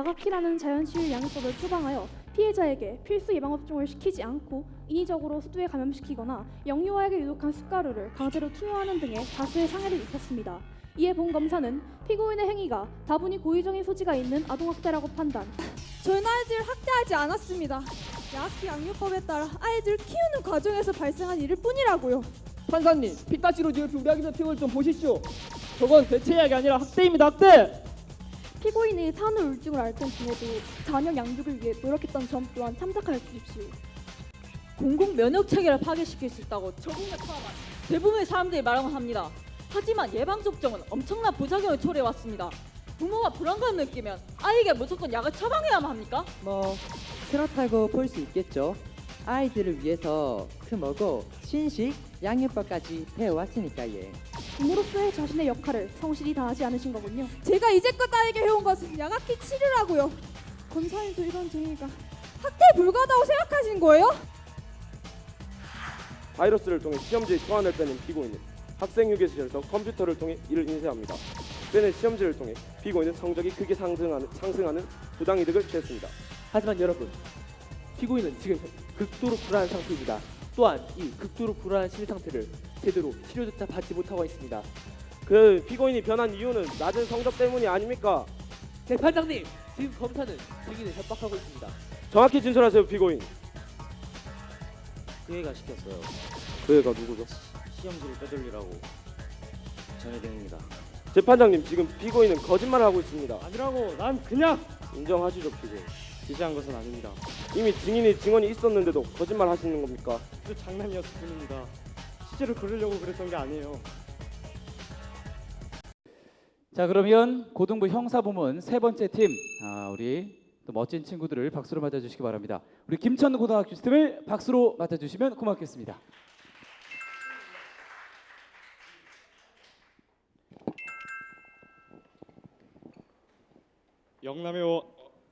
야각키라는 자연치유 양육법을 표방하여 피해자에게 필수 예방접종을 시키지 않고 인위적으로 수두에 감염시키거나 영유아에게 유독한 숟가루를 강제로 투여하는 등의 다수의 상해를 입혔습니다. 이에 본 검사는 피고인의 행위가 다분히 고의적인 소지가 있는 아동학대라고 판단. 저희는 아이들을 학대하지 않았습니다. 야학기 양육법에 따라 아이들을 키우는 과정에서 발생한 일일 뿐이라고요. 판사님, 피까지로 지을 우리 아기들 피부를 좀 보십시오. 저건 대체약이 아니라 학대입니다, 학대. 피고인이 산후우울증을 앓던 중에도 자녀 양육을 위해 노력했던 점 또한 참작하여 주십시오. 공공 면역 체계를 파괴시킬 수 있다고 적응에 포함한 대부분의 사람들이 말하곤 합니다. 하지만 예방 접종은 엄청난 부작용을 초래해왔습니다. 부모가 불안감을 느끼면 아이에게 무조건 약을 처방해야만 합니까? 뭐 그렇다고 볼 수 있겠죠. 아이들을 위해서 크먹고 신식 양육법까지 배워왔으니까 예. 부모로서의 자신의 역할을 성실히 다하지 않으신 거군요. 제가 이제껏 아이에게 해온 것은 양학기 치료라고요. 검사님도 이런 행위가 학대에 불과하다고 생각하시는 거예요? 바이러스를 통해 시험지에 소환을 빼낸 피고인은 학생 휴게실에서 컴퓨터를 통해 이를 인쇄합니다. 빼낸 시험지를 통해 피고인은 성적이 크게 상승하는 부당이득을 취했습니다. 하지만 여러분, 피고인은 지금 극도로 불안한 상태입니다. 또한 이 극도로 불안한 심리 상태를 제대로 치료조차 받지 못하고 있습니다. 그 피고인이 변한 이유는 낮은 성적 때문이 아닙니까? 재판장님, 지금 검사는 증인을 협박하고 있습니다. 정확히 진술하세요, 피고인. 그 애가 시켰어요. 그 애가 누구죠? 시험지를 빼돌리라고. 전해등입니다. 재판장님, 지금 피고인은 거짓말을 하고 있습니다. 아니라고. 난 그냥 인정하시죠, 피고인. 지시한 것은 아닙니다. 이미 증인이 있었는데도 거짓말 하시는 겁니까? 그 장난이었을 뿐입니다. 실제로 그러려고 그랬던 게 아니에요. 자, 그러면 고등부 형사부문 세 번째 팀, 우리 또 멋진 친구들을 박수로 맞아주시기 바랍니다. 우리 김천 고등학교 팀을 박수로 맞아주시면 고맙겠습니다.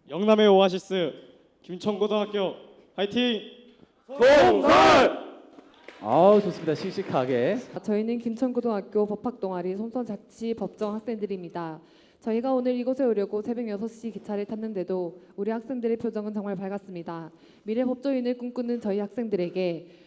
영남의 오아시스 김천고등학교 화이팅! 송설! 좋습니다. 씩씩하게. 저희는 김천고등학교 법학동아리 솜선자치법정 학생들입니다. 저희가 오늘 이곳에 오려고 새벽 6시 기차를 탔는데도 우리 학생들의 표정은 정말 밝았습니다. 미래 법조인을 꿈꾸는 저희 학생들에게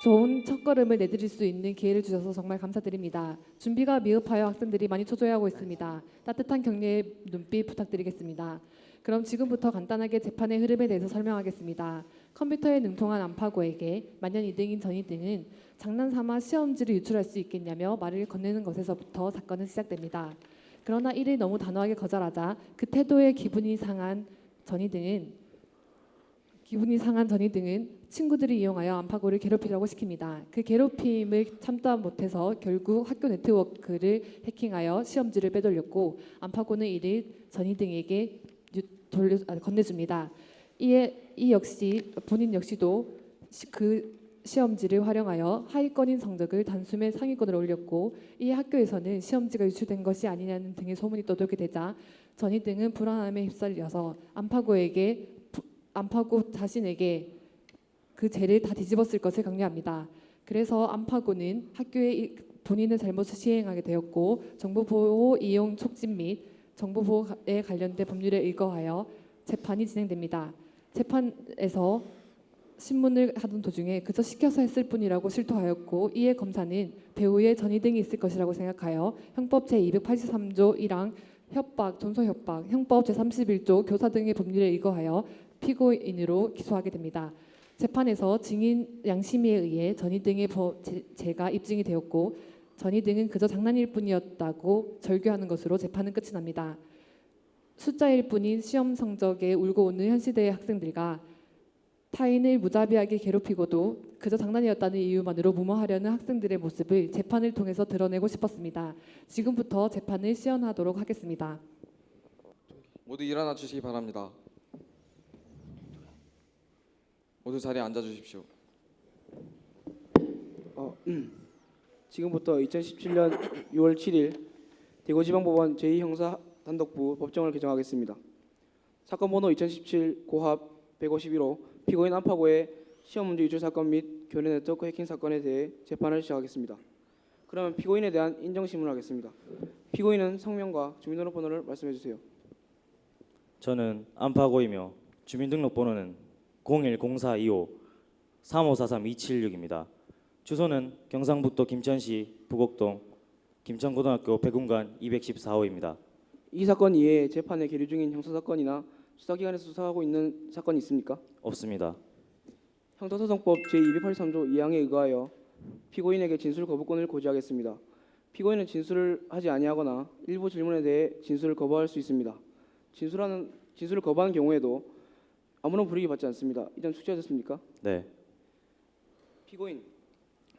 좋은 첫걸음을 내드릴 수 있는 기회를 주셔서 정말 감사드립니다. 준비가 미흡하여 학생들이 많이 초조해하고 있습니다. 따뜻한 격려의 눈빛 부탁드리겠습니다. 그럼 지금부터 간단하게 재판의 흐름에 대해서 설명하겠습니다. 컴퓨터에 능통한 안파고에게 만년 2등인 전이등은 장난삼아 시험지를 유출할 수 있겠냐며 말을 건네는 것에서부터 사건은 시작됩니다. 그러나 이를 너무 단호하게 거절하자 그 태도에 기분이 상한 전이등은 친구들이 이용하여 안파고를 괴롭히려고 시킵니다. 그 괴롭힘을 참다 못해서 결국 학교 네트워크를 해킹하여 시험지를 빼돌렸고 안파고는 이를 전이등에게 건네줍니다. 이 역시 본인 역시도 그 시험지를 활용하여 하위권인 성적을 단숨에 상위권으로 올렸고 이 학교에서는 시험지가 유출된 것이 아니냐는 등의 소문이 떠돌게 되자 전이등은 불안함에 휩쓸려서 안파고 자신에게 그 죄를 다 뒤집었을 것을 강요합니다. 그래서 안파고는 학교에 본인의 잘못을 시행하게 되었고 정보보호 이용 촉진 및 정보보호에 관련된 법률에 의거하여 재판이 진행됩니다. 재판에서 신문을 하던 도중에 그저 시켜서 했을 뿐이라고 실토하였고 이에 검사는 배우의 전이등이 있을 것이라고 생각하여 형법 제283조 1항 협박, 존속협박, 형법 제31조 교사 등의 법률에 의거하여 피고인으로 기소하게 됩니다. 재판에서 증인 양심위에 의해 전이등의 죄가 입증이 되었고 전이등은 그저 장난일 뿐이었다고 절규하는 것으로 재판은 끝이 납니다. 숫자일 뿐인 시험 성적에 울고 오는 현시대의 학생들과 타인을 무자비하게 괴롭히고도 그저 장난이었다는 이유만으로 무마하려는 학생들의 모습을 재판을 통해서 드러내고 싶었습니다. 지금부터 재판을 시연하도록 하겠습니다. 모두 일어나 주시기 바랍니다. 모두 자리에 앉아 주십시오. 지금부터 2017년 6월 7일 대구지방법원 제2형사단독부 법정을 개정하겠습니다. 사건 번호 2017 고합 151호 피고인 안파고의 시험 문제 유출 사건 및 교내 네트워크 해킹 사건에 대해 재판을 시작하겠습니다. 그러면 피고인에 대한 인정 신문을 하겠습니다. 피고인은 성명과 주민등록번호를 말씀해 주세요. 저는 안파고이며 주민등록번호는 010425 3543 276입니다. 주소는 경상북도 김천시 부곡동 김천고등학교 백운관 214호입니다. 이 사건 이외에 재판에 계류 중인 형사 사건이나 수사기관에서 수사하고 있는 사건이 있습니까? 없습니다. 형사소송법 제283조 2항에 의거하여 피고인에게 진술 거부권을 고지하겠습니다. 피고인은 진술을 하지 아니하거나 일부 질문에 대해 진술을 거부할 수 있습니다. 진술을 거부하는 경우에도 아무런 불이익이 받지 않습니다. 이 점 숙지하셨습니까? 네.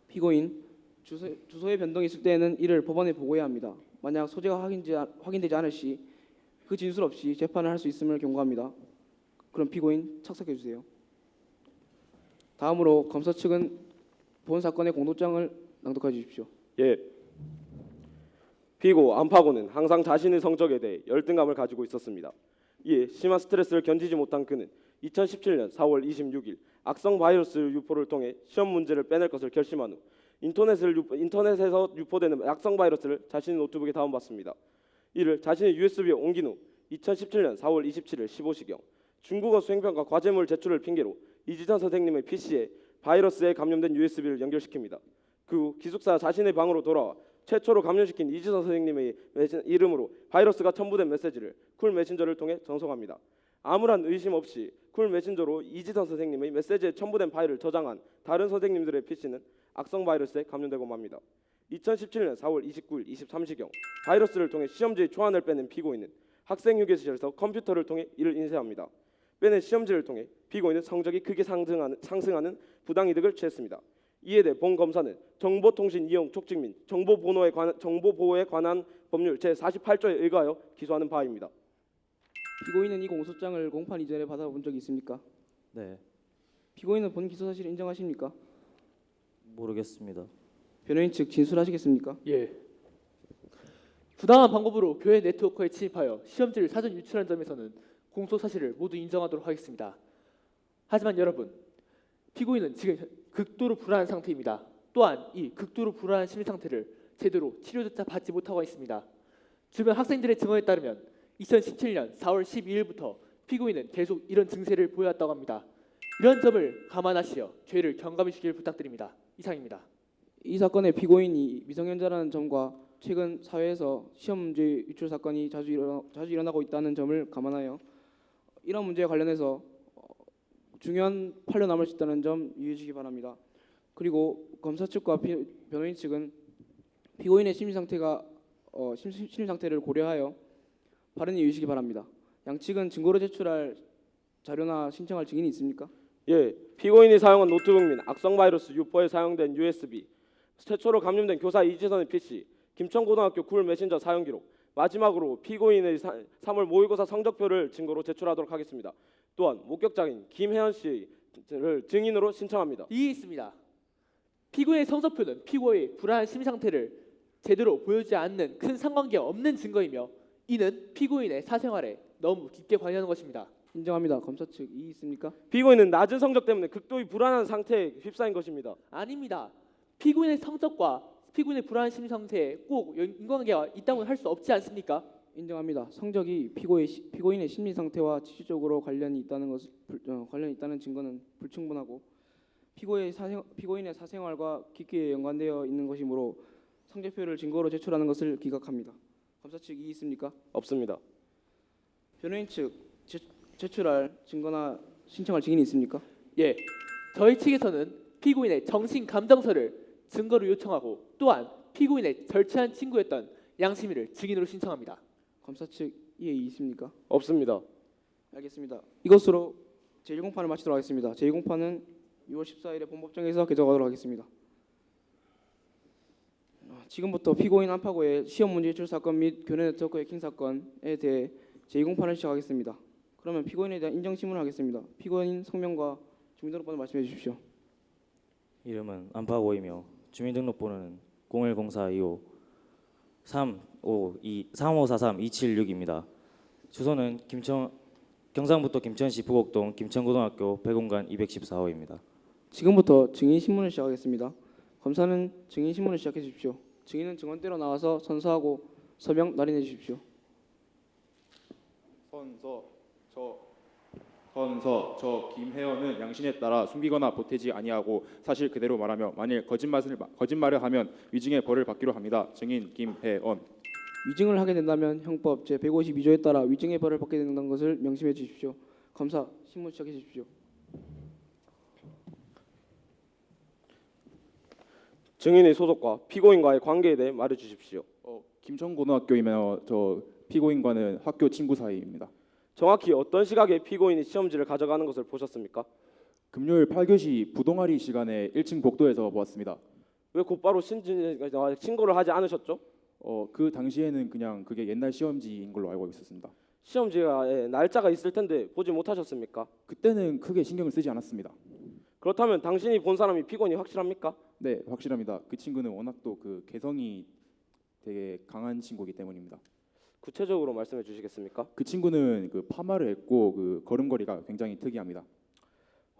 피고인 주소의 변동이 있을 때에는 이를 법원에 보고해야 합니다. 만약 소재가 확인되지 않을 시 그 진술 없이 재판을 할 수 있음을 경고합니다. 그럼 피고인 착석해 주세요. 다음으로 검사 측은 본 사건의 공소장을 낭독해 주십시오. 예. 피고 안파고는 항상 자신의 성적에 대해 열등감을 가지고 있었습니다. 이에 심한 스트레스를 견디지 못한 그는 2017년 4월 26일 악성 바이러스 유포를 통해 시험 문제를 빼낼 것을 결심한 후 인터넷에서 유포되는 악성 바이러스를 자신의 노트북에 다운받습니다. 이를 자신의 USB에 옮긴 후 2017년 4월 27일 15시경 중국어 수행평가 과제물 제출을 핑계로 이지선 선생님의 PC에 바이러스에 감염된 USB를 연결시킵니다. 그 후 기숙사 자신의 방으로 돌아와 최초로 감염시킨 이지선 선생님의 이름으로 바이러스가 첨부된 메시지를 쿨 메신저를 통해 전송합니다. 아무런 의심 없이 쿨 메신저로 이지선 선생님의 메시지에 첨부된 파일을 저장한 다른 선생님들의 PC는 악성 바이러스에 감염되고 맙니다. 2017년 4월 29일 23시경 바이러스를 통해 시험지의 초안을 빼낸 피고인은 학생휴게실에서 컴퓨터를 통해 이를 인쇄합니다. 빼낸 시험지를 통해 피고인은 성적이 크게 상승하는 부당이득을 취했습니다. 이에 대해 본 검사는 정보통신 이용 촉진 및 정보보호에 관한 법률 제48조에 의거하여 기소하는 바입니다. 피고인은 이 공소장을 공판 이전에 받아본 적이 있습니까? 네. 피고인은 본 기소 사실을 인정하십니까? 모르겠습니다. 변호인 측 진술하시겠습니까? 예. 부당한 방법으로 교회 네트워크에 침입하여 시험지를 사전 유출한 점에서는 공소 사실을 모두 인정하도록 하겠습니다. 하지만 여러분, 피고인은 지금 극도로 불안한 상태입니다. 또한 이 극도로 불안한 심리 상태를 제대로 치료조차 받지 못하고 있습니다. 주변 학생들의 증언에 따르면 2017년 4월 12일부터 피고인은 계속 이런 증세를 보여왔다고 합니다. 이런 점을 감안하시어 죄를 경감해 주길 부탁드립니다. 이상입니다. 이 사건의 피고인이 미성년자라는 점과 최근 사회에서 시험 문제 유출 사건이 자주 일어나고 있다는 점을 감안하여 이런 문제에 관련해서 중요한 판례 남을 수 있다는 점 유의해 주시기 바랍니다. 그리고 검사 측과 변호인 측은 피고인의 심리 상태를 고려하여 발언에 유의하시기 바랍니다. 양측은 증거로 제출할 자료나 신청할 증인이 있습니까? 예, 피고인이 사용한 노트북 및 악성 바이러스 유포에 사용된 USB, 최초로 감염된 교사 이지선의 PC, 김천고등학교 쿨 메신저 사용 기록, 마지막으로 피고인의 3월 모의고사 성적표를 증거로 제출하도록 하겠습니다. 또한 목격자인 김혜연 씨를 증인으로 신청합니다. 이에 있습니다. 피고인의 성적표는 피고의 불안한 심리 상태를 제대로 보여주지 않는 큰 상관계가 없는 증거이며 이는 피고인의 사생활에 너무 깊게 관여하는 것입니다. 인정합니다. 검사 측 이의 있습니까? 피고인은 낮은 성적 때문에 극도의 불안한 상태에 휩싸인 것입니다. 아닙니다. 피고인의 성적과 피고인의 불안한 심리 상태에 꼭 인과관계가 있다고 할 수 없지 않습니까? 인정합니다. 성적이 피고인의 심리 상태와 직접적으로 관련이 있다는 증거는 불충분하고 피고인의 사생활과 깊게 연관되어 있는 것이므로 성적표를 증거로 제출하는 것을 기각합니다. 검사 측 이의 있습니까? 없습니다. 변호인 측 제출할 증거나 신청할 증인이 있습니까? 예, 저희 측에서는 피고인의 정신 감정서를 증거로 요청하고 또한 피고인의 절친한 친구였던 양심이를 증인으로 신청합니다. 검사 측 이의 있습니까? 없습니다. 알겠습니다. 이것으로 제1공판을 마치도록 하겠습니다. 제2공판은 6월 14일에 본법정에서 개정하도록 하겠습니다. 지금부터 피고인 안파고의 시험 문제 유출 사건 및 교내 네트워크 해킹 사건에 대해 제2공판을 시작하겠습니다. 그러면 피고인에 대한 인정 신문을 하겠습니다. 피고인 성명과 주민등록번호 말씀해 주십시오. 이름은 안파고이며 주민등록번호는 010425 3543 276입니다. 주소는 경상북도 김천시 부곡동 김천고등학교 백운관 214호입니다. 지금부터 증인 신문을 시작하겠습니다. 검사는 증인 신문을 시작해 주십시오. 증인은 증언대로 나와서 선서하고 서명 날인해 주십시오. 선서 저 김혜원은 양심에 따라 숨기거나 보태지 아니하고 사실 그대로 말하며 만일 거짓말을 하면 위증의 벌을 받기로 합니다. 증인 김혜원. 위증을 하게 된다면 형법 제 152조에 따라 위증의 벌을 받게 된다는 것을 명심해 주십시오. 검사 신문 시작해 주십시오. 증인의 소속과 피고인과의 관계에 대해 말해 주십시오. 김천고등학교이며 저 피고인과는 학교 친구 사이입니다. 정확히 어떤 시각에 피고인이 시험지를 가져가는 것을 보셨습니까? 금요일 8교시 부동아리 시간에 1층 복도에서 보았습니다. 왜 곧바로 신고를 하지 않으셨죠? 그 당시에는 그냥 그게 옛날 시험지인 걸로 알고 있었습니다. 시험지에 날짜가 있을 텐데 보지 못하셨습니까? 그때는 크게 신경을 쓰지 않았습니다. 그렇다면 당신이 본 사람이 피고인이 확실합니까? 네, 확실합니다. 그 친구는 워낙 또 그 개성이 되게 강한 친구이기 때문입니다. 구체적으로 말씀해 주시겠습니까? 그 친구는 그 파마를 했고 그 걸음걸이가 굉장히 특이합니다.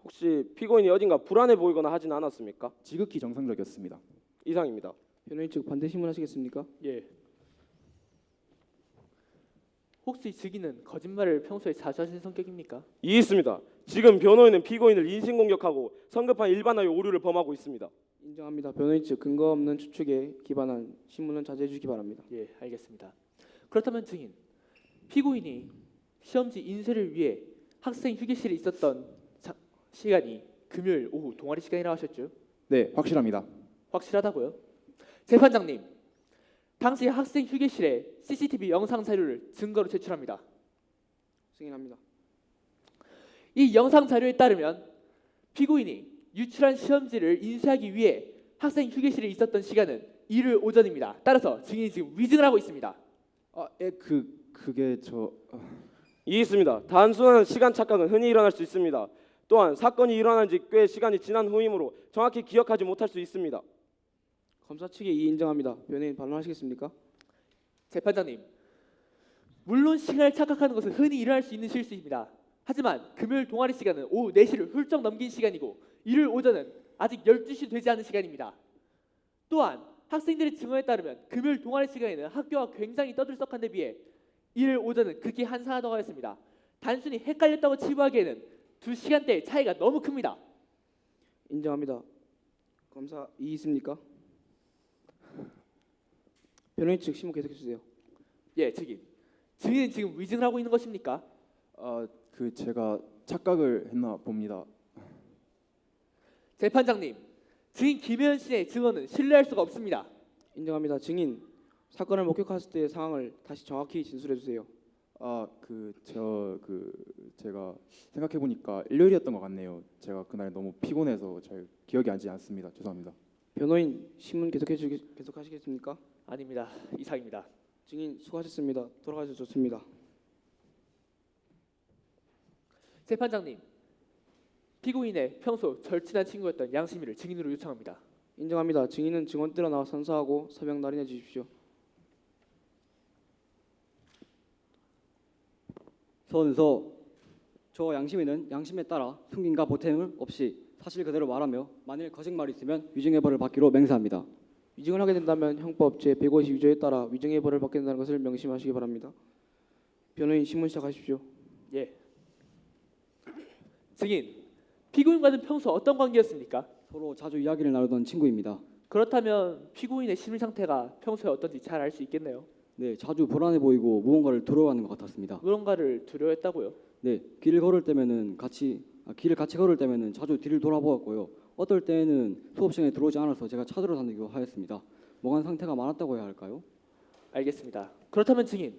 혹시 피고인이 어딘가 불안해 보이거나 하진 않았습니까? 지극히 정상적이었습니다. 이상입니다. 변호인 측 반대 신문하시겠습니까? 예. 혹시 증인은 거짓말을 평소에 자주 하시는 성격입니까? 이해했습니다. 지금 변호인은 피고인을 인신공격하고 성급한 일반화의 오류를 범하고 있습니다. 인정합니다. 변호인 측 근거 없는 추측에 기반한 신문은 자제해 주시기 바랍니다. 예, 알겠습니다. 그렇다면 증인, 피고인이 시험지 인쇄를 위해 학생 휴게실에 있었던 시간이 금요일 오후 동아리 시간이라고 하셨죠? 네, 확실합니다. 확실하다고요? 재판장님, 당시 학생 휴게실에 CCTV 영상 자료를 증거로 제출합니다. 승인합니다. 이 영상 자료에 따르면 피고인이 유출한 시험지를 인쇄하기 위해 학생 휴게실에 있었던 시간은 일요일 오전입니다. 따라서 증인이 지금 위증을 하고 있습니다. 그게 이해했습니다. 단순한 시간 착각은 흔히 일어날 수 있습니다. 또한 사건이 일어난 지 꽤 시간이 지난 후이므로 정확히 기억하지 못할 수 있습니다. 검사 측의 이의 인정합니다. 변호인 반론하시겠습니까? 재판장님, 물론 시간을 착각하는 것은 흔히 일어날 수 있는 실수입니다. 하지만 금요일 동아리 시간은 오후 4시를 훌쩍 넘긴 시간이고 일요일 오전은 아직 12시 되지 않은 시간입니다. 또한 학생들의 증언에 따르면 금요일 동아리 시간에는 학교가 굉장히 떠들썩한 데 비해 일요일 오전은 극히 한산하다고 했습니다. 단순히 헷갈렸다고 치부하기에는 두 시간대의 차이가 너무 큽니다. 인정합니다. 검사 이의 있습니까? 변호인 측 신문 계속해 주세요. 예, 증인은 지금 위증을 하고 있는 것입니까? 제가 착각을 했나 봅니다. 재판장님, 증인 김혜연 씨의 증언은 신뢰할 수가 없습니다. 인정합니다. 증인 사건을 목격했을 때의 상황을 다시 정확히 진술해 주세요. 제가 생각해 보니까 일요일이었던 것 같네요. 제가 그날 너무 피곤해서 잘 기억이 나지 않습니다. 죄송합니다. 변호인 신문 계속하시겠습니까? 아닙니다. 이상입니다. 증인 수고하셨습니다. 돌아가셔도 좋습니다. 재판장님, 피고인의 평소 절친한 친구였던 양심이를 증인으로 요청합니다. 인정합니다. 증인은 증언대로 나와 선서하고 서명 날인해 주십시오. 선서 저 양심이는 양심에 따라 숨김과 보탬을 없이 사실 그대로 말하며 만일 거짓말이 있으면 위증의 벌을 받기로 맹세합니다. 위증을 하게 된다면 형법 제 152조에 따라 위증의 벌을 받게 된다는 것을 명심하시기 바랍니다. 변호인 신문 시작하십시오. 예. 증인, 피고인과는 평소 어떤 관계였습니까? 서로 자주 이야기를 나누던 친구입니다. 그렇다면 피고인의 심리 상태가 평소에 어떤지 잘 알 수 있겠네요. 네, 자주 불안해 보이고 무언가를 두려워하는 것 같았습니다. 무언가를 두려워했다고요? 네, 길을 같이 걸을 때면은 자주 뒤를 돌아보았고요. 어떨 때에는 수업 시간에 들어오지 않아서 제가 찾으러 다니기도 하였습니다. 멍한 상태가 많았다고 해야 할까요? 알겠습니다. 그렇다면 증인,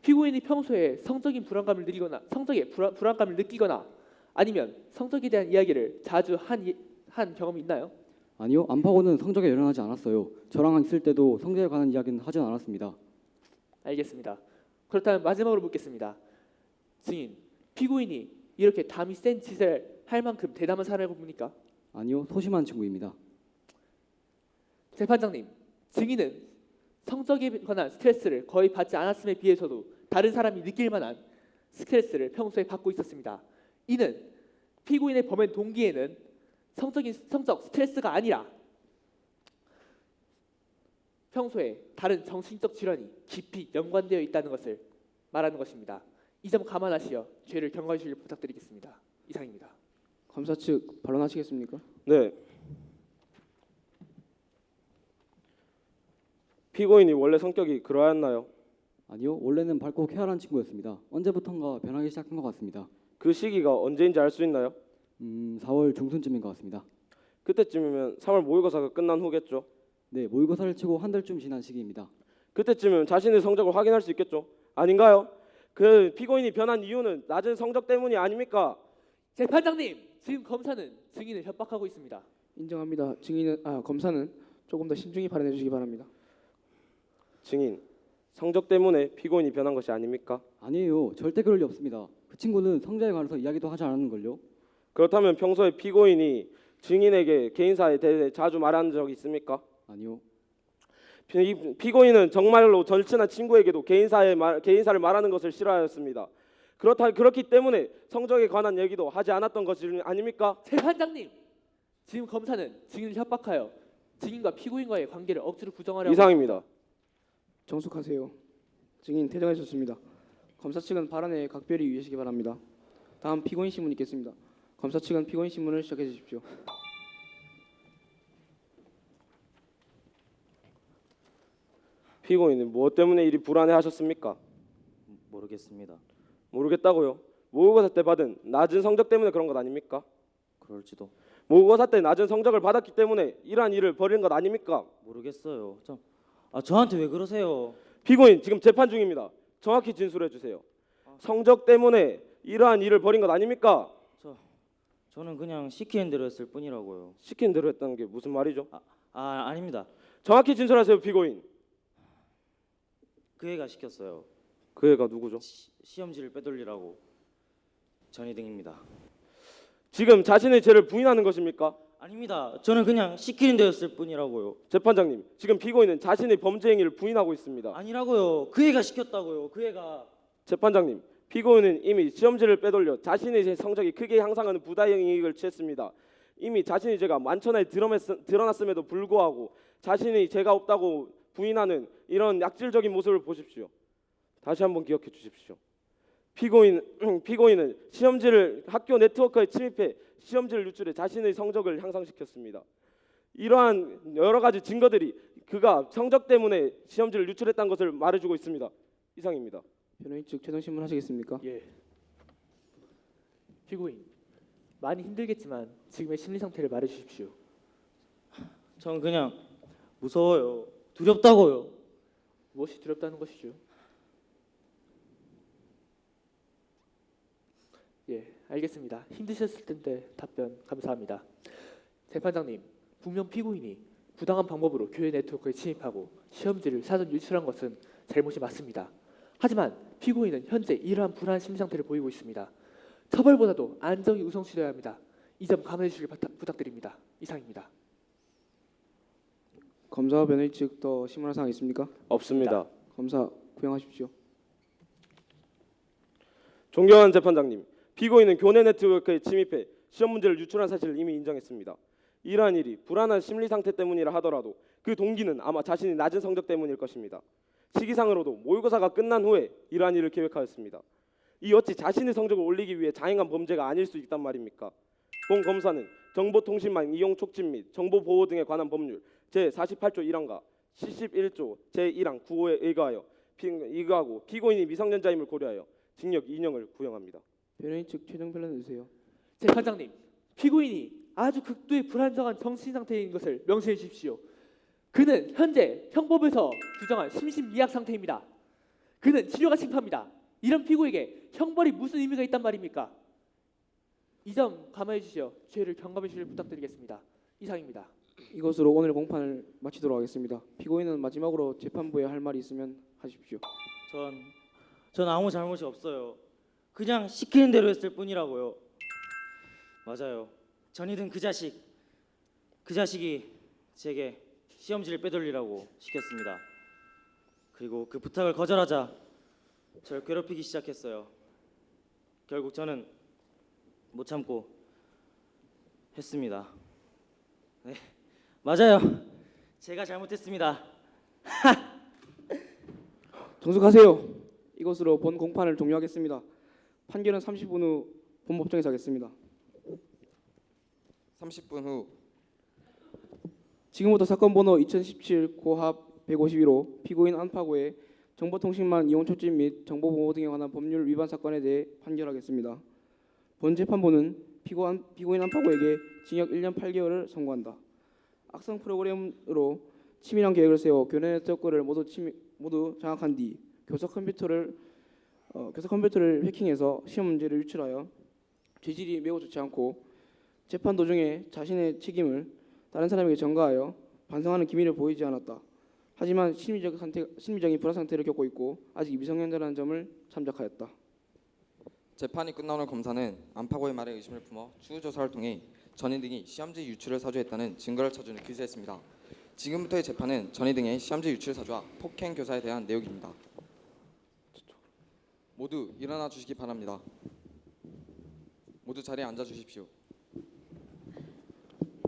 피고인이 평소에 성적인 불안감을 느끼거나 아니면 성적에 대한 이야기를 자주 한 경험이 있나요? 아니요, 안팎으로는 성적에 열연하지 않았어요. 저랑 있을 때도 성적에 관한 이야기는 하진 않았습니다. 알겠습니다. 그렇다면 마지막으로 묻겠습니다. 증인, 피고인이 이렇게 담이 센 짓을 할 만큼 대담한 사람이라고 봅니까? 아니요, 소심한 친구입니다. 재판장님, 증인은 성적에 관한 스트레스를 거의 받지 않았음에 비해서도 다른 사람이 느낄 만한 스트레스를 평소에 받고 있었습니다. 이는 피고인의 범행 동기에는 성적 스트레스가 아니라 평소에 다른 정신적 질환이 깊이 연관되어 있다는 것을 말하는 것입니다. 이 점 감안하시어 죄를 경고해 주실 부탁드리겠습니다. 이상입니다. 검사 측 반론하시겠습니까? 네. 피고인이 원래 성격이 그러했나요? 아니요, 원래는 밝고 쾌활한 친구였습니다. 언제부턴가 변하기 시작한 것 같습니다. 그 시기가 언제인지 알 수 있나요? 4월 중순쯤인 것 같습니다. 그때쯤이면 3월 모의고사가 끝난 후겠죠. 네, 모의고사를 치고 한 달쯤 지난 시기입니다. 그때쯤이면 자신의 성적을 확인할 수 있겠죠. 아닌가요? 그 피고인이 변한 이유는 낮은 성적 때문이 아닙니까? 재판장님, 지금 검사는 증인을 협박하고 있습니다. 인정합니다. 검사는 조금 더 신중히 발언해 주시기 바랍니다. 증인, 성적 때문에 피고인이 변한 것이 아닙니까? 아니에요, 절대 그럴 리 없습니다. 그 친구는 성적에 관해서 이야기도 하지 않았는걸요. 그렇다면 평소에 피고인이 증인에게 개인사에 대해 자주 말한 적이 있습니까? 아니요. 피고인은 정말로 절친한 친구에게도 개인사를 말하는 것을 싫어하였습니다. 그렇기 때문에 성적에 관한 얘기도 하지 않았던 것이 아닙니까? 재판장님, 지금 검사는 증인을 협박하여 증인과 피고인과의 관계를 억지로 부정하려고 이상입니다. 정숙하세요. 증인 퇴정해 주셨습니다. 검사 측은 발언에 각별히 유의하시기 바랍니다. 다음 피고인 신문 있겠습니다. 검사 측은 피고인 신문을 시작해 주십시오. 피고인은 무엇 때문에 이리 불안해하셨습니까? 모르겠습니다. 모르겠다고요? 모의고사 때 받은 낮은 성적 때문에 그런 것 아닙니까? 그럴지도. 모의고사 때 낮은 성적을 받았기 때문에 이러한 일을 벌인 것 아닙니까? 모르겠어요. 저한테 왜 그러세요? 피고인 지금 재판 중입니다. 정확히 진술해 주세요. 성적 때문에 이러한 일을 벌인 것 아닙니까? 저는 그냥 시키는 대로 했을 뿐이라고요. 시킨 대로 했다는 게 무슨 말이죠? 아닙니다. 정확히 진술하세요, 피고인. 그 애가 시켰어요. 그 애가 누구죠? 시험지를 빼돌리라고. 전희등입니다. 지금 자신의 죄를 부인하는 것입니까? 아닙니다. 저는 그냥 시키는 대로 했을 뿐이라고요. 재판장님, 지금 피고인은 자신의 범죄 행위를 부인하고 있습니다. 아니라고요. 그 애가 시켰다고요. 그 애가. 재판장님, 피고인은 이미 시험지를 빼돌려 자신의 성적이 크게 향상하는 부당한 이익을 취했습니다. 이미 자신의 죄가 만천하에 드러났음에도 불구하고 자신이 죄가 없다고 부인하는 이런 약질적인 모습을 보십시오. 다시 한번 기억해 주십시오. 피고인은 시험지를 학교 네트워크에 침입해 시험지를 유출해 자신의 성적을 향상시켰습니다. 이러한 여러 가지 증거들이 그가 성적 때문에 시험지를 유출했다는 것을 말해주고 있습니다. 이상입니다. 변호인 측 최종 신문 하시겠습니까? 예. 피고인, 많이 힘들겠지만 지금의 심리 상태를 말해 주십시오. 전 그냥 무서워요. 두렵다고요. 무엇이 두렵다는 것이죠? 예, 알겠습니다. 힘드셨을 텐데 답변 감사합니다. 재판장님, 분명 피고인이 부당한 방법으로 교회 네트워크에 침입하고 시험지를 사전 유출한 것은 잘못이 맞습니다. 하지만 피고인은 현재 이러한 불안한 심리 상태를 보이고 있습니다. 처벌보다도 안정이 우선시되어야 합니다. 이 점 감안해 주시길 부탁드립니다. 이상입니다. 검사와 변호인 측 더 신문할 사항 있습니까? 없습니다. 검사 구형하십시오. 존경하는 재판장님, 피고인은 교내 네트워크에 침입해 시험 문제를 유출한 사실을 이미 인정했습니다. 이러한 일이 불안한 심리 상태 때문이라 하더라도 그 동기는 아마 자신의 낮은 성적 때문일 것입니다. 시기상으로도 모의고사가 끝난 후에 이러한 일을 계획하였습니다. 이 어찌 자신의 성적을 올리기 위해 자행한 범죄가 아닐 수 있단 말입니까? 본 검사는 정보통신망 이용 촉진 및 정보 보호 등에 관한 법률 제48조 1항과 71조 제1항 9호에 의거하여 피고인이 미성년자임을 고려하여 징역 2년을 구형합니다. 변호인 측 최종 변론 해주세요. 재판장님, 피고인이 아주 극도의 불안정한 정신 상태인 것을 명시해 주십시오. 그는 현재 형법에서 규정한 심신미약 상태입니다. 그는 치료가 심합니다. 이런 피고에게 형벌이 무슨 의미가 있단 말입니까? 이 점 감안해 주시어 죄를 경감해 주시길 부탁드리겠습니다. 이상입니다. 이것으로 오늘 공판을 마치도록 하겠습니다. 피고인은 마지막으로 재판부에 할 말이 있으면 하십시오. 전 아무 잘못이 없어요. 그냥 시키는 대로 했을 뿐이라고요. 맞아요. 전이든 그 자식이 제게 시험지를 빼돌리라고 시켰습니다. 그리고 그 부탁을 거절하자 저를 괴롭히기 시작했어요. 결국 저는 못 참고 했습니다. 네, 맞아요. 제가 잘못했습니다. 정숙하세요. 이것으로 본 공판을 종료하겠습니다. 판결은 30분 후 본법정에서 하겠습니다. 30분 후. 지금부터 사건 번호 2017 고합 151호 피고인 안파고의 정보통신망 이용 촉진 및 정보보호 등에 관한 법률 위반 사건에 대해 판결하겠습니다. 본 재판부는 피고인 안파고에게 징역 1년 8개월을 선고한다. 악성 프로그램으로 치밀한 계획을 세워 교내 네트워크를 모두 장악한 뒤 교사 컴퓨터를 해킹해서 시험 문제를 유출하여 죄질이 매우 좋지 않고 재판 도중에 자신의 책임을 다른 사람에게 전가하여 반성하는 기미를 보이지 않았다. 하지만 심리적인 불안 상태를 겪고 있고 아직 미성년자라는 점을 참작하였다. 재판이 끝난 후 검사는 안파고의 말에 의심을 품어 추후 조사를 통해 전희 등이 시험지 유출을 사주했다는 증거를 찾으려 기소했습니다. 지금부터의 재판은 전희 등의 시험지 유출 사주와 폭행 교사에 대한 내용입니다. 모두 일어나 주시기 바랍니다. 모두 자리에 앉아 주십시오.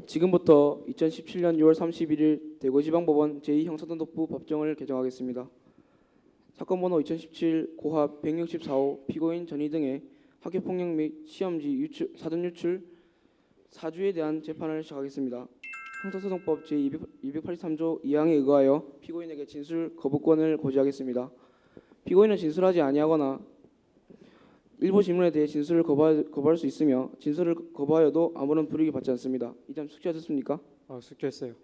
지금부터 2017년 6월 31일 대구지방법원 제2형사단독부 법정을 개정하겠습니다. 사건 번호 2017 고합 164호 피고인 전희 등의 학교폭력 및 시험지 사전 유출 사주에 대한 재판을 시작하겠습니다. 형사소송법 제283조 2항에 의거하여 피고인에게 진술 거부권을 고지하겠습니다. 피고인은 진술하지 아니하거나 일부 질문에 대해 진술을 거부할 수 있으며 진술을 거부하여도 아무런 불이익이 받지 않습니다. 이 점 숙지하셨습니까? 숙지했어요.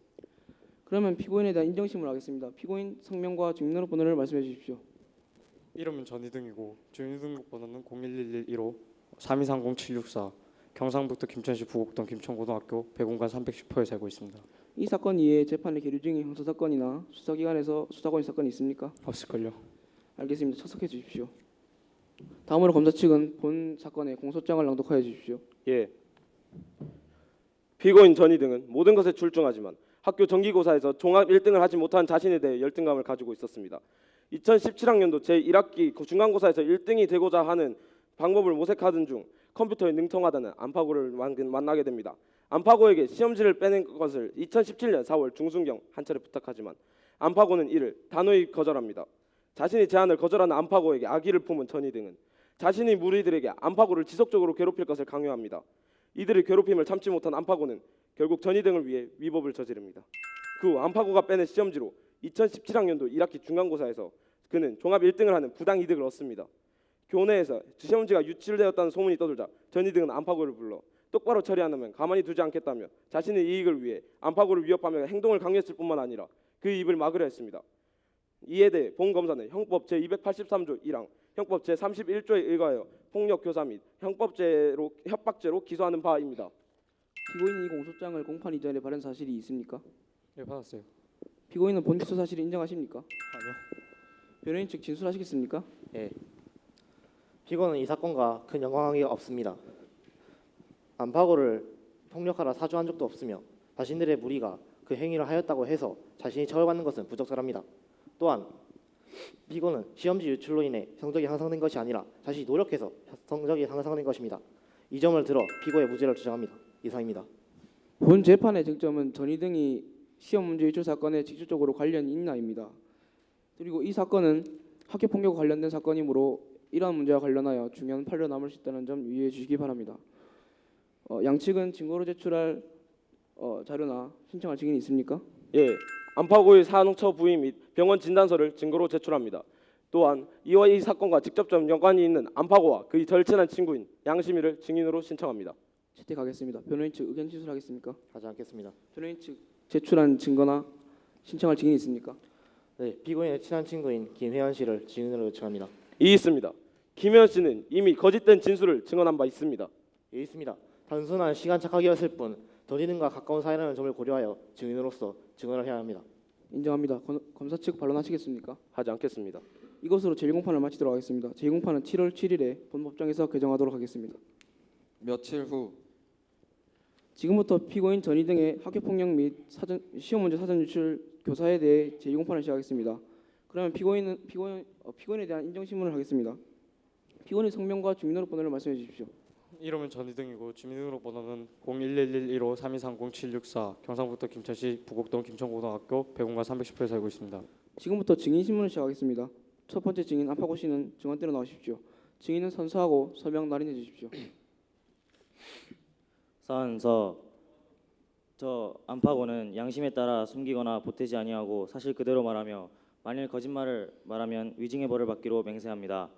그러면 피고인에 대한 인정심을 하겠습니다. 피고인 성명과 주민등록번호를 말씀해 주십시오. 이름은 전희등이고 주민등록번호는 0111115 3230-764 경상북도 김천시 부곡동 김천고등학교 배공관 310호에 살고 있습니다. 이 사건 이외에 재판에 계류 중인 형사사건이나 수사기관에서 수사권 사건이 있습니까? 없을걸요. 알겠습니다. 출석해 주십시오. 다음으로 검사 측은 본 사건의 공소장을 낭독하여 주십시오. 예. 피고인 전희 등은 모든 것에 출중하지만 학교 정기고사에서 종합 1등을 하지 못한 자신에 대해 열등감을 가지고 있었습니다. 2017학년도 제1학기 중간고사에서 1등이 되고자 하는 방법을 모색하던 중 컴퓨터에 능통하다는 안파고를 만나게 됩니다. 안파고에게 시험지를 빼낸 것을 2017년 4월 중순경 한 차례 부탁하지만 안파고는 이를 단호히 거절합니다. 자신의 제안을 거절하는 안파고에게 악의를 품은 전희 등은 자신의 무리들에게 안파고를 지속적으로 괴롭힐 것을 강요합니다. 이들의 괴롭힘을 참지 못한 안파고는 결국 전희 등을 위해 위법을 저지릅니다. 그 후 안파고가 빼낸 시험지로 2017학년도 1학기 중간고사에서 그는 종합 1등을 하는 부당 이득을 얻습니다. 교내에서 시험지가 유출되었다는 소문이 떠돌자 전희 등은 안파고를 불러 똑바로 처리 안 하면 가만히 두지 않겠다며 자신의 이익을 위해 안파고를 위협하며 행동을 강요했을 뿐만 아니라 그 입을 막으려 했습니다. 이에 대해 본 검사는 형법 제283조 1항, 형법 제31조에 의거하여 폭력 교사 및 형법죄로 협박죄로 기소하는 바입니다. 피고인이 이 공소장을 공판 이전에 발행 사실이 있습니까? 네, 받았어요. 피고인은 본 기소 사실을 인정하십니까? 아니요. 변호인 측 진술하시겠습니까? 예. 피고는 이 사건과 큰 연관관계가 없습니다. 안파고를 폭력하라 사주한 적도 없으며 자신들의 무리가 그 행위를 하였다고 해서 자신이 처벌받는 것은 부적절합니다. 또한 피고는 시험지 유출로 인해 성적이 향상된 것이 아니라 자신이 노력해서 성적이 향상된 것입니다. 이 점을 들어 피고의 무죄를 주장합니다. 이상입니다. 본 재판의 쟁점은 전희 등이 시험 문제 유출 사건에 직접적으로 관련이 있나입니다. 그리고 이 사건은 학교 폭력과 관련된 사건이므로 이러한 문제와 관련하여 중요한 판례로 남을 수 있다는 점 유의해 주시기 바랍니다. 양측은 증거로 제출할 자료나 신청할 증인이 있습니까? 예. 안파고의 산후처 부위 및 병원 진단서를 증거로 제출합니다. 또한 이와 이 사건과 직접적 연관이 있는 안파고와 그의 절친한 친구인 양심이를 증인으로 신청합니다. 채택하겠습니다. 변호인 측 의견 진술하겠습니까? 하지 않겠습니다. 변호인 측 제출한 증거나 신청할 증인이 있습니까? 네, 피고인의 친한 친구인 김혜연 씨를 증인으로 요청합니다. 이 있습니다. 김혜연 씨는 이미 거짓된 진술을 증언한 바 있습니다. 예, 있습니다. 단순한 시간 착각이었을 뿐 전희등과 가까운 사이라는 점을 고려하여 증인으로서 증언을 해야 합니다. 인정합니다. 검사 측 반론하시겠습니까? 하지 않겠습니다. 이것으로 제1공판을 마치도록 하겠습니다. 제2공판은 7월 7일에 본법정에서 개정하도록 하겠습니다. 며칠 후. 지금부터 피고인 전희 등의 학교폭력 및 시험 문제 사전 유출 교사에 대해 제2공판을 시작하겠습니다. 그러면 피고인에 대한 인정신문을 하겠습니다. 피고인의 성명과 주민등록번호를 말씀해 주십시오. 이름은 전희등이고 주민등록번호는 0111115 3230-764 경상북도 김천시 부곡동 김천고등학교 배공관 310호에 살고 있습니다. 지금부터 증인 신문을 시작하겠습니다. 첫 번째 증인 안파고 씨는 증언대로 나오십시오. 증인은 선서하고 서명 날인해 주십시오. 선서. 저 안파고는 양심에 따라 숨기거나 보태지 아니하고 사실 그대로 말하며 만일 거짓말을 말하면 위증의 벌을 받기로 맹세합니다.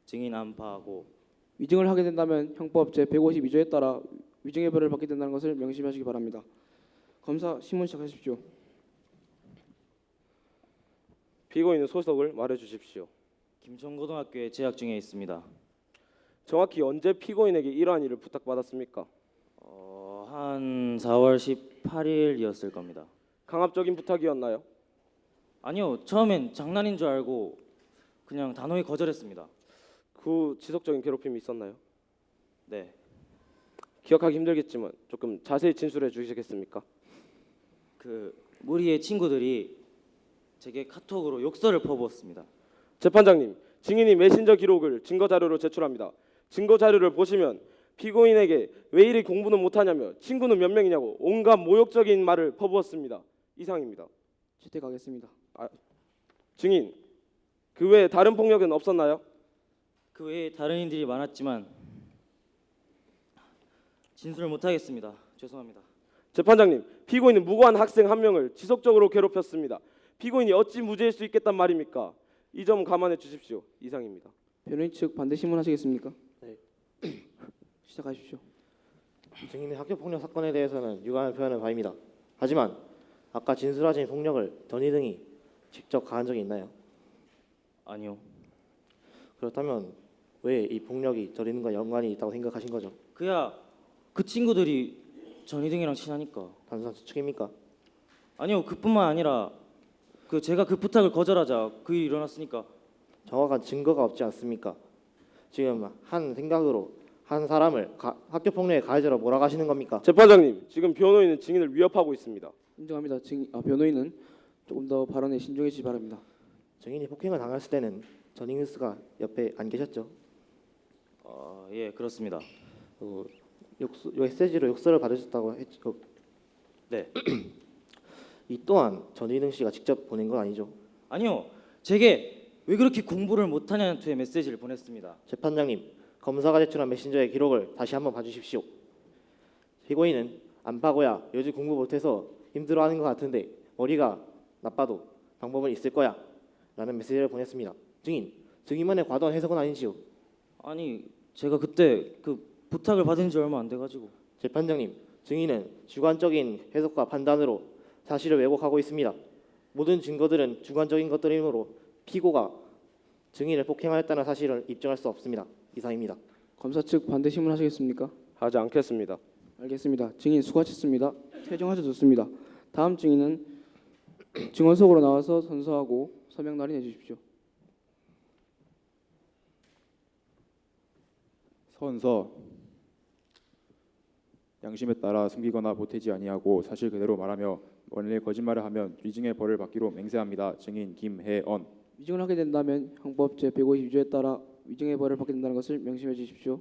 증인 안파고. 위증을 하게 된다면 형법 제152조에 따라 위증의 벌을 받게 된다는 것을 명심하시기 바랍니다. 검사 신문 시작하십시오. 피고인의 소속을 말해 주십시오. 김천고등학교에 재학 중에 있습니다. 정확히 언제 피고인에게 이러한 일을 부탁받았습니까? 한 4월 18일이었을 겁니다. 강압적인 부탁이었나요? 아니요, 처음엔 장난인 줄 알고 그냥 단호히 거절했습니다. 그 지속적인 괴롭힘이 있었나요? 네. 기억하기 힘들겠지만 조금 자세히 진술해 주시겠습니까? 그 무리의 친구들이 제게 카톡으로 욕설을 퍼부었습니다. 재판장님, 증인이 메신저 기록을 증거 자료로 제출합니다. 증거 자료를 보시면 피고인에게 왜 이리 공부는 못하냐며 친구는 몇 명이냐고 온갖 모욕적인 말을 퍼부었습니다. 이상입니다. 채택하겠습니다. 증인, 그 외에 다른 폭력은 없었나요? 그 외에 다른 일들이 많았지만 진술을 못하겠습니다. 죄송합니다. 재판장님, 피고인은 무고한 학생 한 명을 지속적으로 괴롭혔습니다. 피고인이 어찌 무죄일 수 있겠단 말입니까? 이 점 감안해 주십시오. 이상입니다. 변호인 측 반대 신문하시겠습니까? 네. 시작하십시오. 증인의 학교 폭력 사건에 대해서는 유감을 표하는 바입니다. 하지만 아까 진술하신 폭력을 전희 등이 직접 가한 적이 있나요? 아니요. 그렇다면 왜 이 폭력이 전희등과 연관이 있다고 생각하신 거죠? 그야 그 친구들이 전희등이랑 친하니까. 단순한 추측입니까? 아니요, 그뿐만 아니라 제가 그 부탁을 거절하자 그 일이 일어났으니까. 정확한 증거가 없지 않습니까? 지금 한 생각으로 한 사람을 학교 폭력의 가해자로 몰아가시는 겁니까? 재판장님, 지금 변호인은 증인을 위협하고 있습니다. 인정합니다. 변호인은 조금 더 발언에 신중해지시 바랍니다. 증인이 폭행을 당했을 때는 전잉스가 옆에 안 계셨죠? 예, 그렇습니다. 메시지로 욕설을 받으셨다고 했죠? 네. 이 또한 전희등 씨가 직접 보낸 건 아니죠? 아니요, 제게 왜 그렇게 공부를 못하냐는 투의 메시지를 보냈습니다. 재판장님, 검사가 제출한 메신저의 기록을 다시 한번 봐주십시오. 피고인은 안파고야 요즘 공부 못해서 힘들어하는 것 같은데 머리가 나빠도 방법은 있을 거야 라는 메시지를 보냈습니다. 증인만의 과도한 해석은 아니지요? 아니, 제가 그때 그 부탁을 받은 지 얼마 안 돼가지고. 재판장님, 증인은 주관적인 해석과 판단으로 사실을 왜곡하고 있습니다. 모든 증거들은 주관적인 것들이므로 피고가 증인을 폭행하였다는 사실을 입증할 수 없습니다. 이상입니다. 검사 측 반대 신문하시겠습니까? 하지 않겠습니다. 알겠습니다. 증인 수고하셨습니다. 퇴정하셔졌습니다. 다음 증인은 증언석으로 나와서 선서하고 서명 날인해 주십시오. 선서. 양심에 따라 숨기거나 보태지 아니하고 사실 그대로 말하며 원래 거짓말을 하면 위증의 벌을 받기로 맹세합니다. 증인 김혜언. 위증을 하게 된다면 형법 제152조에 따라 위증의 벌을 받게 된다는 것을 명심해 주십시오.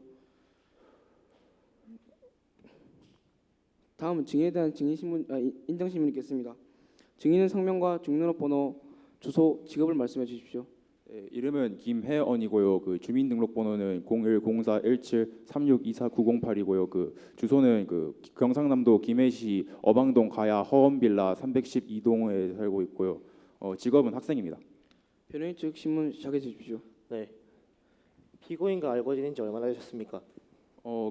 다음은 증인에 대한 인정 신문이 있겠습니다. 증인은 성명과 주민등록번호, 주소, 직업을 말씀해 주십시오. 네, 이름은 김혜언이고요. 그 주민등록번호는 01041736249008이고요. 그 주소는 그 경상남도 김해시 어방동 가야 허원빌라 312동에 살고 있고요. 직업은 학생입니다. 변호인 측 신문 시작해 주십시오. 네. 피고인과 알고 지낸 지 얼마나 되셨습니까?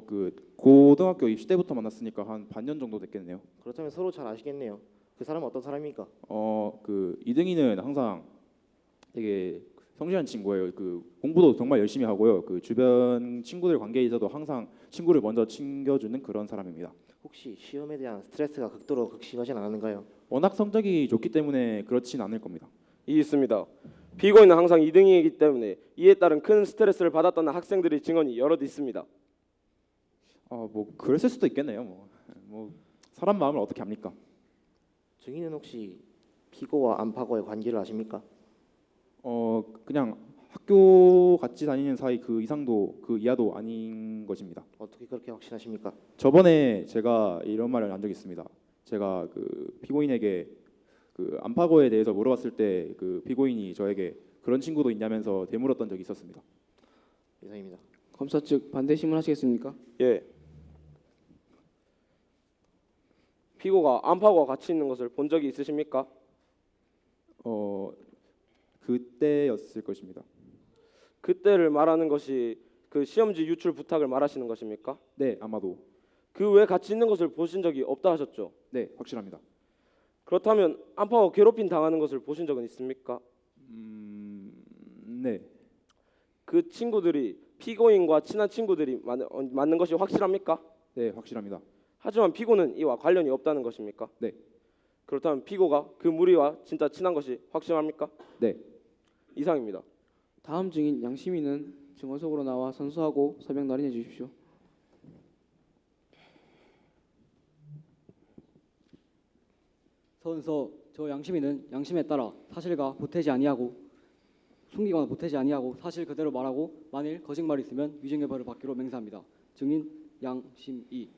그 고등학교 입시 때부터 만났으니까 한 반년 정도 됐겠네요. 그렇다면 서로 잘 아시겠네요. 그 사람은 어떤 사람입니까? 그 이등이는 항상 되게 성실한 친구예요. 그 공부도 정말 열심히 하고요. 그 주변 친구들 관계에 있어도 항상 친구를 먼저 챙겨주는 그런 사람입니다. 혹시 시험에 대한 스트레스가 극도로 극심하진 않았는가요? 워낙 성적이 좋기 때문에 그렇진 않을 겁니다. 있습니다. 피고인은 항상 2등이기 때문에 이에 따른 큰 스트레스를 받았다는 학생들의 증언이 여럿 있습니다. 뭐 그랬을 수도 있겠네요. 뭐 사람 마음을 어떻게 압니까? 증인은 혹시 피고와 안파고의 관계를 아십니까? 그냥 학교 같이 다니는 사이 그 이상도 그 이하도 아닌 것입니다. 어떻게 그렇게 확신하십니까? 저번에 제가 이런 말을 한 적이 있습니다. 제가 그 피고인에게 그 안파고에 대해서 물어봤을 때 그 피고인이 저에게 그런 친구도 있냐면서 되물었던 적이 있었습니다. 이상입니다. 검사 측 반대 신문하시겠습니까? 예. 피고가 안파고와 같이 있는 것을 본 적이 있으십니까? 그때였을 것입니다. 그때를 말하는 것이 그 시험지 유출 부탁을 말하시는 것입니까? 네, 아마도. 그 외에 같이 있는 것을 보신 적이 없다 하셨죠? 네, 확실합니다. 그렇다면 안파고 괴롭힘 당하는 것을 보신 적은 있습니까? 네. 그 친구들이 피고인과 친한 친구들이 맞는 것이 확실합니까? 네, 확실합니다. 하지만 피고는 이와 관련이 없다는 것입니까? 네. 그렇다면 피고가 그 무리와 진짜 친한 것이 확실합니까? 네. 이상입니다. 다음 증인 양시민은 증언석으로 나와 선서하고 서명 날인해 주십시오. 선서 저 양심이는 양심에 따라 사실과 보태지 아니하고 숨기거나 보태지 아니하고 사실 그대로 말하고 만일 거짓말이 있으면 위증의 벌을 받기로 맹세합니다. 증인 양심이.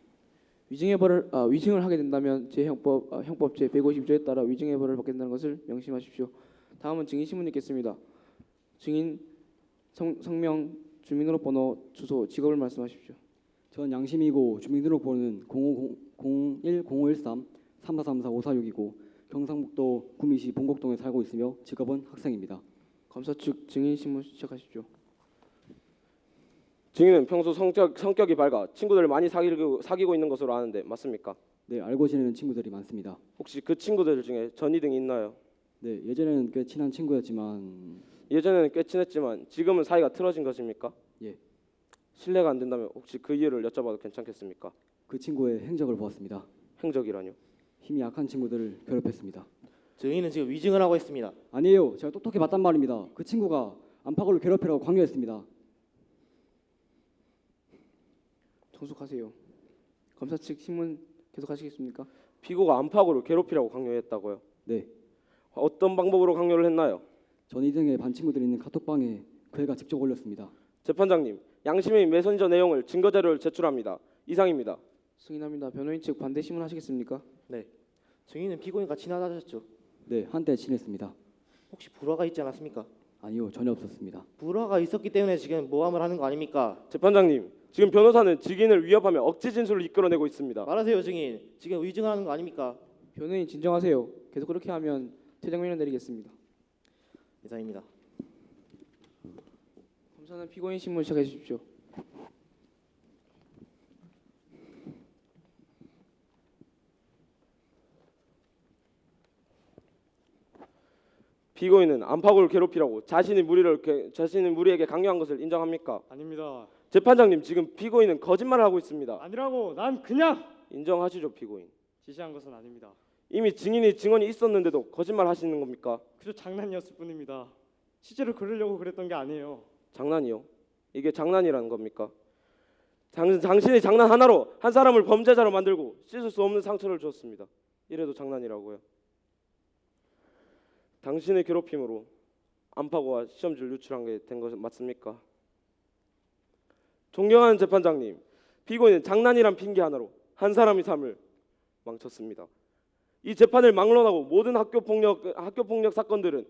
위증을 하게 된다면 형법 제 152조에 따라 위증의 벌을 받게 된다는 것을 명심하십시오. 다음은 증인 신문 읽겠습니다. 증인 성명, 주민등록번호, 주소, 직업을 말씀하십시오. 전 양심이고 주민등록번호는 01013 3434-546이고 경상북도 구미시 본곡동에 살고 있으며 직업은 학생입니다. 검사 측 증인 신문 시작하십시오. 증인은 평소 성격이 밝아 친구들을 많이 사귀고 있는 것으로 아는데 맞습니까? 네, 알고 지내는 친구들이 많습니다. 혹시 그 친구들 중에 전이 등이 있나요? 네, 예전에는 꽤 친한 친구였지만 지금은 사이가 틀어진 것입니까? 예. 실례가 안 된다면 혹시 그 이유를 여쭤봐도 괜찮겠습니까? 그 친구의 행적을 보았습니다. 행적이라뇨? 힘이 약한 친구들을 괴롭혔습니다. 증인은 지금 위증을 하고 있습니다. 아니에요. 제가 똑똑히 봤단 말입니다. 그 친구가 안팎을 괴롭히라고 강요했습니다. 청숙하세요. 검사 측 신문 계속하시겠습니까? 피고가 안팎으로 괴롭히라고 강요했다고요? 네. 어떤 방법으로 강요를 했나요? 전이 등의 반 친구들이 있는 카톡방에 그 애가 직접 올렸습니다. 재판장님, 양심의 메신저 내용을 증거 자료를 제출합니다. 이상입니다. 승인합니다. 변호인 측 반대 신문 하시겠습니까? 네. 증인은 피고인과 친하다 하셨죠? 네, 한때 친했습니다. 혹시 불화가 있지 않았습니까? 아니요, 전혀 없었습니다. 불화가 있었기 때문에 지금 모함을 하는 거 아닙니까? 재판장님, 지금 변호사는 증인을 위협하며 억지 진술을 이끌어내고 있습니다. 말하세요, 증인. 지금 위증하는 거 아닙니까? 변호인 진정하세요. 계속 그렇게 하면 퇴정명령 내리겠습니다. 이상입니다. 검사는 피고인 신문 시작해 주십시오. 피고인은 안팎을 괴롭히라고 자신의 무리에게 강요한 것을 인정합니까? 아닙니다. 재판장님, 지금 피고인은 거짓말을 하고 있습니다. 아니라고. 난 그냥 인정하시죠, 피고인. 지시한 것은 아닙니다. 이미 증언이 있었는데도 거짓말 하시는 겁니까? 그저 장난이었을 뿐입니다. 실제로 그러려고 그랬던 게 아니에요. 장난이요? 이게 장난이라는 겁니까? 당신이 장난 하나로 한 사람을 범죄자로 만들고 씻을 수 없는 상처를 줬습니다. 이래도 장난이라고요? 당신의 괴롭힘으로 안파고와 시험지를 유출한 게 된 것은 맞습니까? 존경하는 재판장님, 피고인은 장난이란 핑계 하나로 한 사람의 삶을 망쳤습니다. 이 재판을 막론하고 모든 학교 폭력 사건들은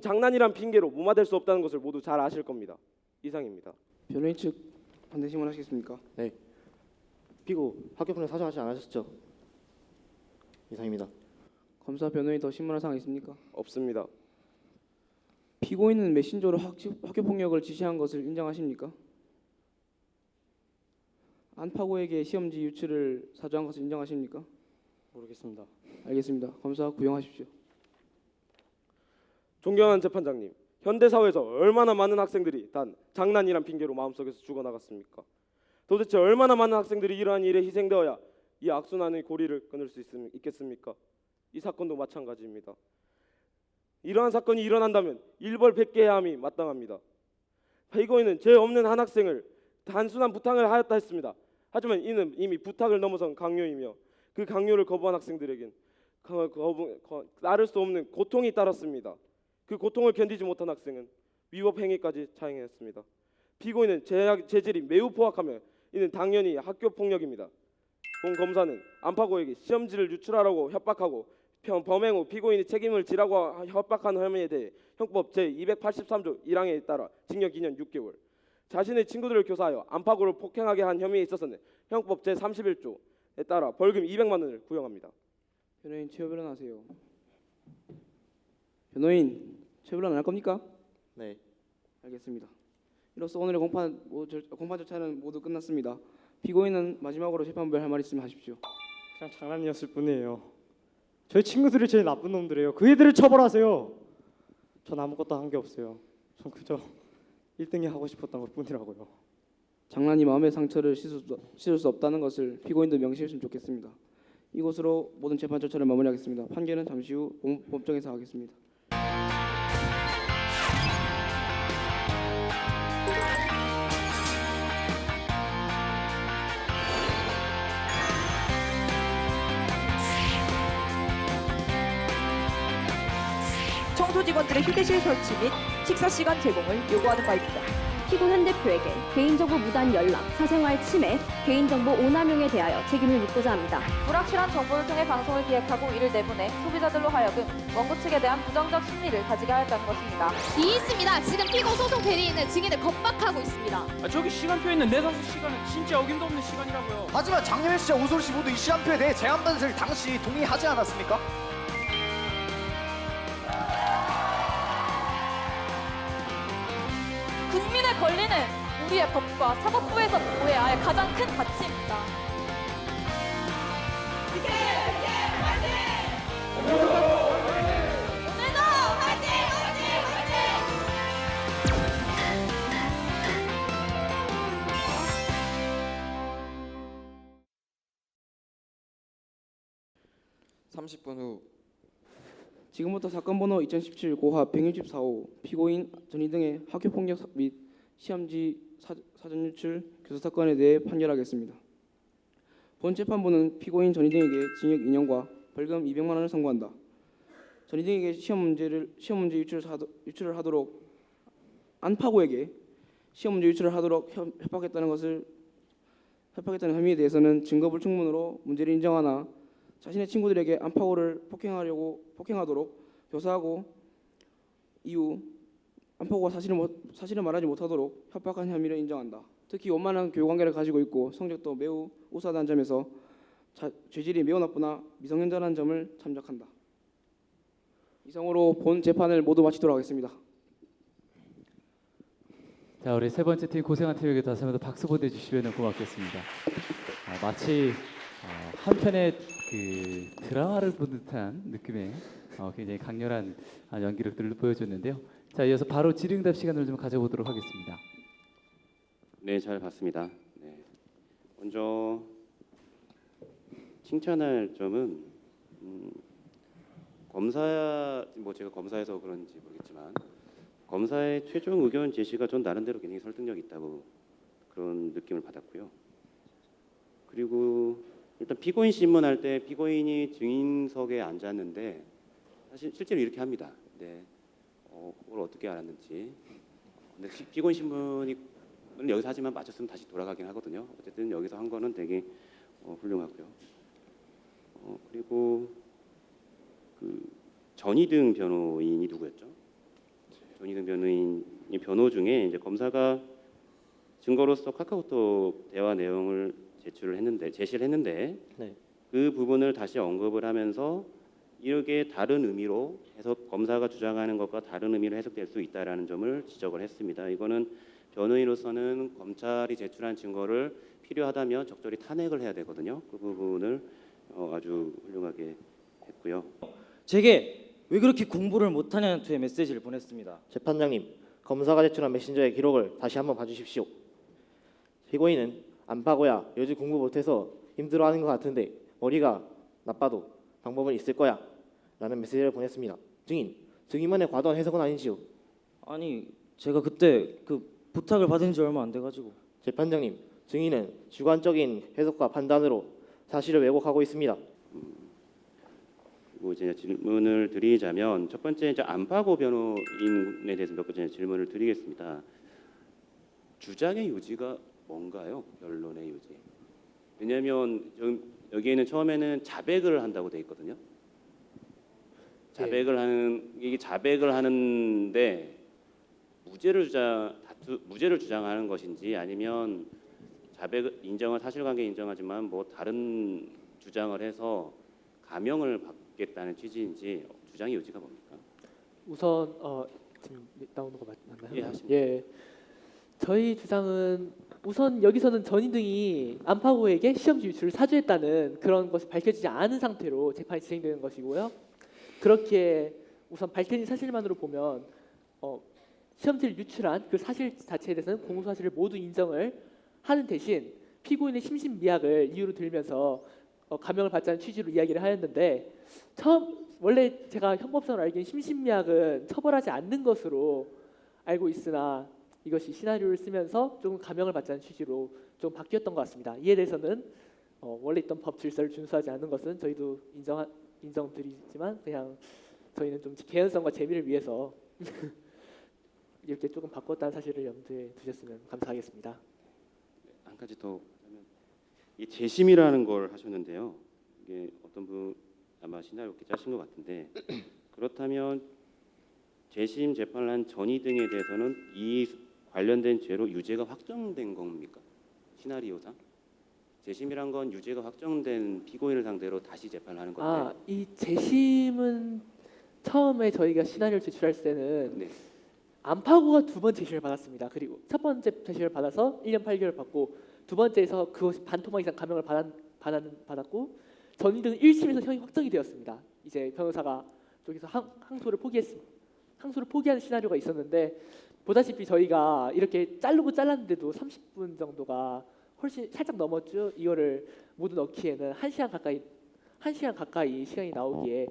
장난이란 핑계로 무마될 수 없다는 것을 모두 잘 아실 겁니다. 이상입니다. 변호인 측 반대 신문 하시겠습니까? 네. 피고 학교폭력 사죄하지 않으셨죠? 이상입니다. 검사 변호인 더 신문할 사항 있습니까? 없습니다. 피고인은 메신저로 학교폭력을 지시한 것을 인정하십니까? 안파고에게 시험지 유출을 사주한 것을 인정하십니까? 모르겠습니다. 알겠습니다. 검사 구형하십시오. 존경하는 재판장님, 현대 사회에서 얼마나 많은 학생들이 단 장난이란 핑계로 마음속에서 죽어나갔습니까? 도대체 얼마나 많은 학생들이 이러한 일에 희생되어야 이 악순환의 고리를 끊을 수 있겠습니까? 이 사건도 마찬가지입니다. 이러한 사건이 일어난다면 일벌 100개의 함이 마땅합니다. 피고인은 죄 없는 한 학생을 단순한 부탁을 하였다 했습니다. 하지만 이는 이미 부탁을 넘어선 강요이며 그 강요를 거부한 학생들에겐 따를 수 없는 고통이 따랐습니다. 그 고통을 견디지 못한 학생은 위법 행위까지 자행했습니다. 피고인은 죄질이 매우 포악하며 이는 당연히 학교 폭력입니다. 본 검사는 안파고에게 시험지를 유출하라고 협박하고 범행 후 피고인이 책임을 지라고 협박한 혐의에 대해 형법 제283조 1항에 따라 징역 2년 6개월, 자신의 친구들을 교사하여 안파고를 폭행하게 한 혐의에 있어서는 형법 제31조에 따라 벌금 200만 원을 구형합니다. 변호인 최변론하세요. 변호인 최변론 안 할 겁니까? 네. 알겠습니다. 이로써 오늘의 공판 절차는 모두 끝났습니다. 피고인은 마지막으로 재판부에 할 말 있으면 하십시오. 그냥 장난이었을 뿐이에요. 저희 친구들이 제일 나쁜 놈들이에요. 그 애들을 처벌하세요. 전 아무것도 한 게 없어요. 전 그저 1등이 하고 싶었던 것뿐이라고요. 장난이 마음의 상처를 씻을 수 없다는 것을 피고인도 명심했으면 좋겠습니다. 이것으로 모든 재판 절차를 마무리하겠습니다. 판결은 잠시 후 법정에서 하겠습니다. 청소 직원들의 휴게실 설치 및 식사 시간 제공을 요구하는 바입니다. 피고 현 대표에게 개인정보 무단 연락, 사생활 침해, 개인정보 오남용에 대하여 책임을 묻고자 합니다. 불확실한 정보를 통해 방송을 기획하고 이를 내보내 소비자들로 하여금 원고 측에 대한 부정적 심리를 가지게 하였다는 것입니다. 있습니다. 지금 피고 소송 대리인은 증인을 겁박하고 있습니다. 저기 시간표에 있는 내사수 시간은 진짜 어김도 없는 시간이라고요. 하지만 장혜민 씨와 오솔 씨 모두 이 시간표에 대해 제한 반세를 당시 동의하지 않았습니까? 국민의 권리는 우리의 법과 사법부에서 보호해야 할 가장 큰 가치입니다. 오늘도 화이팅! 화이팅! 30분 후 지금부터 사건 번호 2017 고합 164호 피고인 전희 등의 학교 폭력 및 시험지 사전 유출 교사 사건에 대해 판결하겠습니다. 본 재판부는 피고인 전희 등에게 징역 2년과 벌금 200만 원을 선고한다. 전희 등에게 시험 문제 유출을 하도록 안파고에게 시험 문제 유출을 하도록 협박했다는 혐의에 대해서는 증거 불충분으로 문제를 인정하나 자신의 친구들에게 안파고를 폭행하도록 교사하고 이후 안파고가 사실을 말하지 못하도록 협박한 혐의를 인정한다. 특히 원만한 교육관계를 가지고 있고 성적도 매우 우수하다는 점에서 죄질이 매우 나쁘나 미성년자라는 점을 참작한다. 이상으로 본 재판을 모두 마치도록 하겠습니다. 자, 우리 세 번째 팀 고생한 팀에게 다시 한번 박수 보내주시면 고맙겠습니다. 마치 한 편의 그 드라마를 본 듯한 느낌의 굉장히 강렬한 연기를 보여줬는데요. 자, 이어서 바로 질의응답 시간을 좀 가져보도록 하겠습니다. 네, 잘 봤습니다. 네. 먼저 칭찬할 점은 제가 검사해서 그런지 모르겠지만 검사의 최종 의견 제시가 전 나름대로 굉장히 설득력 있다고 그런 느낌을 받았고요. 그리고 일단 피고인 신문할 때 피고인이 증인석에 앉았는데 사실 실제로 이렇게 합니다. 네, 그걸 어떻게 알았는지. 근데 피고인 신문이 여기서 하지만 맞췄으면 다시 돌아가긴 하거든요. 어쨌든 여기서 한 거는 되게 훌륭하고요. 그리고 그 전희등 변호인이 누구였죠? 전희등 변호인이 변호 중에 이제 검사가 증거로서 카카오톡 대화 내용을 제시를 했는데 네. 그 부분을 다시 언급을 하면서 이렇게 다른 의미로 해석 검사가 주장하는 것과 다른 의미로 해석될 수 있다라는 점을 지적을 했습니다. 이거는 변호인으로서는 검찰이 제출한 증거를 필요하다면 적절히 탄핵을 해야 되거든요. 그 부분을 아주 훌륭하게 했고요. 제게 왜 그렇게 공부를 못하냐는 투의 메시지를 보냈습니다. 재판장님, 검사가 제출한 메신저의 기록을 다시 한번 봐주십시오. 피고인은 안파고야 요즘 공부 못해서 힘들어하는 것 같은데 머리가 나빠도 방법은 있을 거야 라는 메시지를 보냈습니다. 증인만의 과도한 해석은 아니지요? 아니, 제가 그때 그 부탁을 받은 지 얼마 안 돼가지고. 재판장님, 증인은 주관적인 해석과 판단으로 사실을 왜곡하고 있습니다. 그리고 이제 질문을 드리자면 첫 번째 이제 안파고 변호인에 대해서 몇 가지 질문을 드리겠습니다. 주장의 요지가 뭔가요? 변론의 요지. 왜냐하면 여기에는 처음에는 자백을 한다고 돼 있거든요. 자백을 하는데 무죄를 주장하는 것인지 아니면 자백 인정은 사실관계 인정하지만 뭐 다른 주장을 해서 감형을 받겠다는 취지인지 주장의 요지가 뭡니까? 우선 지금 나오는 거 맞나요? 예, 하십니다. 예. 저희 주장은 우선 여기서는 전인 등이 안파고에게 시험지 유출을 사주했다는 그런 것이 밝혀지지 않은 상태로 재판이 진행되는 것이고요. 그렇게 우선 밝혀진 사실만으로 보면 시험지를 유출한 그 사실 자체에 대해서는 공소 사실을 모두 인정을 하는 대신 피고인의 심신미약을 이유로 들면서 감형을 받자는 취지로 이야기를 하였는데 원래 제가 형법상으로 알기엔 심신미약은 처벌하지 않는 것으로 알고 있으나 이것이 시나리오를 쓰면서 조금 감형을 받자는 취지로 좀 바뀌었던 것 같습니다. 이에 대해서는 원래 있던 법 질서를 준수하지 않는 것은 저희도 인정드리지만 그냥 저희는 좀 개연성과 재미를 위해서 이렇게 조금 바꿨다는 사실을 염두에 두셨으면 감사하겠습니다. 한 가지 더 하면 이 재심이라는 걸 하셨는데요. 이게 어떤 분 아마 시나리오께 짜신 것 같은데 그렇다면 재심 재판을 한 전이 등에 대해서는 이 관련된 죄로 유죄가 확정된 겁니까? 시나리오상 재심이란 건 유죄가 확정된 피고인을 상대로 다시 재판을 하는 건데. 이 재심은 처음에 저희가 시나리오를 제출할 때는 네. 안파고가 두 번 재심을 받았습니다. 그리고 첫 번째 재심을 받아서 1년 8개월 받고 두 번째에서 그것이 반토막 이상 감형을 받았고 전인등은 1심에서 형이 확정이 되었습니다. 이제 변호사가 쪽에서 항소를 포기하는 시나리오가 있었는데 보다시피 저희가 이렇게 잘랐는데도 30분 정도가 훨씬 살짝 넘었죠. 이거를 모두 넣기에는 1시간 가까이 시간이 나오기에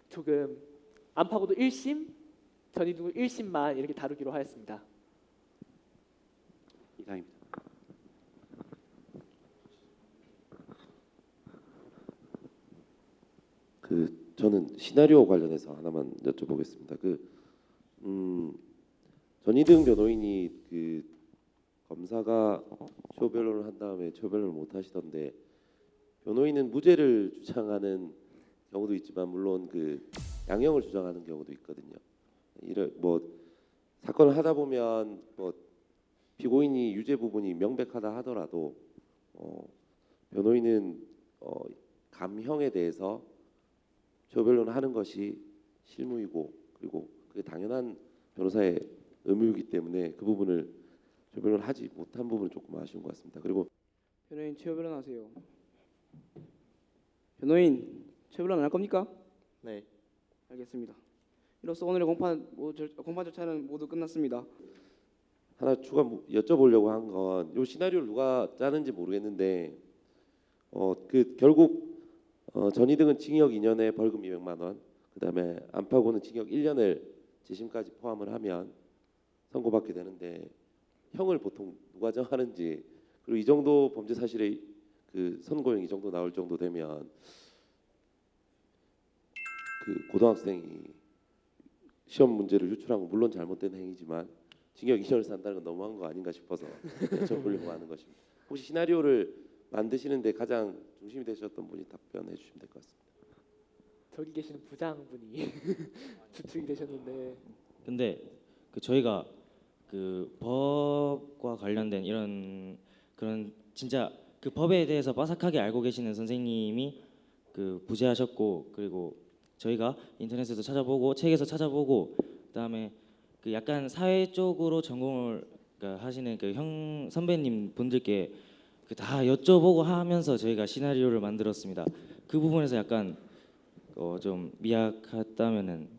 조금 안파고도 1심, 전인등도 1심만 이렇게 다루기로 하였습니다. 이상입니다. 저는 시나리오 관련해서 하나만 여쭤보겠습니다. 전희등 변호인이 검사가 초 변론을 한 다음에 초 변론을 못 하시던데 변호인은 무죄를 주장하는 경우도 있지만 물론 양형을 주장하는 경우도 있거든요. 사건을 하다 보면 피고인이 유죄 부분이 명백하다 하더라도 변호인은 감형에 대해서 조변론을 하는 것이 실무이고 그리고 그게 당연한 변호사의 의무이기 때문에 그 부분을 조변론을 하지 못한 부분은 조금 아쉬운 것 같습니다. 그리고 변호인 최후 변론하세요. 변호인 최후 변론 안 할 겁니까? 네. 알겠습니다. 이로써 오늘의 공판 절차는 모두 끝났습니다. 하나 추가 여쭤보려고 한 건 이 시나리오를 누가 짜는지 모르겠는데 결국 전희등은 징역 2년에 벌금 200만 원, 그다음에 안파고는 징역 1년을 재심까지 포함을 하면 선고받게 되는데 형을 보통 누가 정하는지 그리고 이 정도 범죄 사실의 선고형 이 정도 나올 정도 되면 고등학생이 시험 문제를 유출한 건 물론 잘못된 행위지만 징역 2년을 산다는 건 너무한 거 아닌가 싶어서 여쭤보려고 하는 것입니다. 혹시 시나리오를 만드시는데 가장 중심이 되셨던 분이 답변해 주시면 될 것 같습니다. 저기 계시는 부장분이 주축이 되셨는데. 근데 저희가 법과 관련된 이런 그런 진짜 법에 대해서 빠삭하게 알고 계시는 선생님이 부재하셨고 그리고 저희가 인터넷에서 찾아보고 책에서 찾아보고 그다음에 약간 사회 쪽으로 전공을 하시는 형 선배님 분들께 다 여쭤보고 하면서 저희가 시나리오를 만들었습니다. 그 부분에서 약간 좀 미약했다면은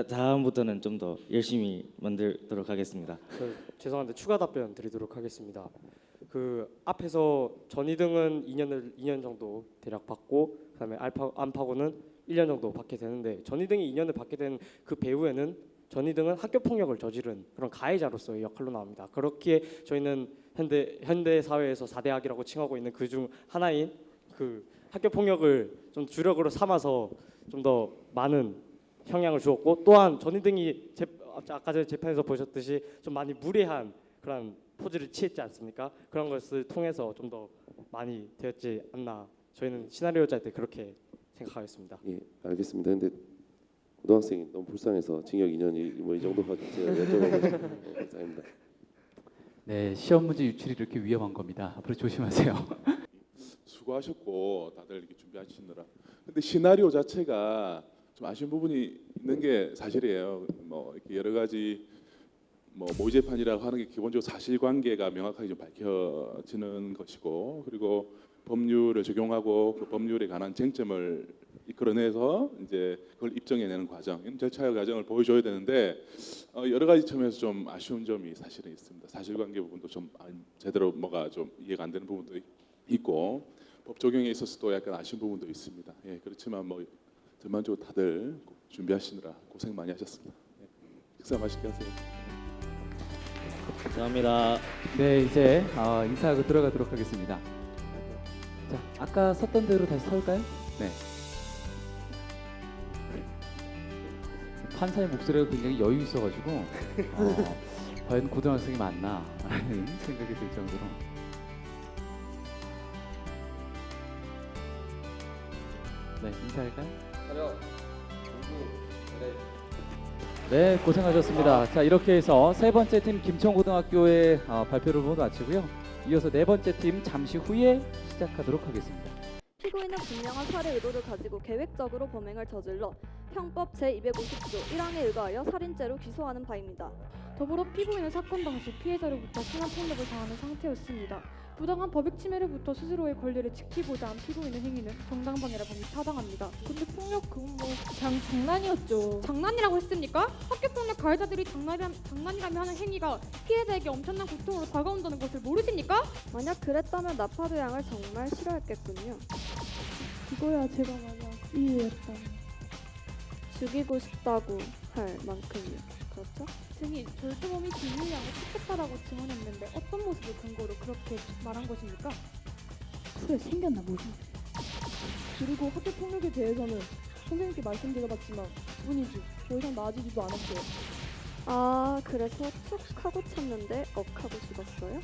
다음부터는 좀 더 열심히 만들도록 하겠습니다. 죄송한데 추가 답변 드리도록 하겠습니다. 앞에서 전희등은 2년 정도 대략 받고 그다음에 안파고는 1년 정도 받게 되는데 전희등이 2년을 받게 된 그 배후에는 전희등은 학교 폭력을 저지른 그런 가해자로서의 역할로 나옵니다. 그렇기에 저희는 현대 사회에서 4대 악이라고 칭하고 있는 그 중 하나인 학교 폭력을 좀 주력으로 삼아서 좀 더 많은 형량을 주었고 또한 전희등이 아까 전에 재판에서 보셨듯이 좀 많이 무례한 그런 포즈를 취했지 않습니까? 그런 것을 통해서 좀 더 많이 되었지 않나 저희는 시나리오 짤 때 그렇게 생각하겠습니다. 예, 알겠습니다. 근데 고등학생이 너무 불쌍해서 징역 2년이 뭐 이 정도밖에 제가 여쭤보고 감사합니다. 네, 시험 문제 유출이 이렇게 위험한 겁니다. 앞으로 조심하세요. 수고하셨고 다들 이렇게 준비하시느라. 근데 시나리오 자체가 좀 아쉬운 부분이 있는 게 사실이에요. 뭐 이렇게 여러 가지 뭐 모의 재판이라고 하는 게 기본적으로 사실관계가 명확하게 좀 밝혀지는 것이고, 그리고 법률을 적용하고 그 법률에 관한 쟁점을 이끌어내서 이제 그걸 입증해내는 과정, 이런 절차의 과정을 보여줘야 되는데 여러 가지 점에서 좀 아쉬운 점이 사실은 있습니다. 사실관계 부분도 좀 제대로 뭐가 좀 이해가 안 되는 부분도 있고, 법 적용에 있어서도 약간 아쉬운 부분도 있습니다. 예, 그렇지만 뭐 전반적으로 다들 준비하시느라 고생 많이 하셨습니다. 예, 식사 맛있게 하세요. 감사합니다. 네, 이제 인사하고 들어가도록 하겠습니다. 자, 아까 섰던 대로 다시 설까요? 네. 판사의 목소리가 굉장히 여유 있어가지고 과연 고등학생이 맞나라는 생각이 들 정도로. 네, 인사할까요? 네, 고생하셨습니다. 자, 이렇게 해서 세 번째 팀 김천고등학교의 발표를 모두 마치고요. 이어서 네 번째 팀 잠시 후에 시작하도록 하겠습니다. 피고인은 분명한 살해 의도를 가지고 계획적으로 범행을 저질러 형법 제250조 1항에 의거하여 살인죄로 기소하는 바입니다. 더불어 피고인은 사건 당시 피해자로부터 심한 폭력을 당하는 상태였습니다. 부당한 법익 침해로부터 스스로의 권리를 지키고자 한 피고인의 행위는 정당방위라 범위 타당합니다. 근데 폭력 그건 뭐 그냥 장난이었죠. 장난이라고 했습니까? 학교 폭력 가해자들이 장난이라며 하는 행위가 피해자에게 엄청난 고통으로 다가온다는 것을 모르십니까? 만약 그랬다면 나파도 양을 정말 싫어했겠군요. 이거야 제가 만약 이유였다면 죽이고 싶다고 할 만큼이요. 그렇죠? 증인, 절도범이 김일 양을 촉촉하다고 증언했는데 어떤 모습을 근거로 그렇게 말한 것입니까? 후에 생겼나 모르겠네. 그리고 학교 폭력에 대해서는 선생님께 말씀드려봤지만 뿐이지 더 이상 나아지지도 않았어요. 아, 그래서 툭 하고 참는데 억하고 죽었어요?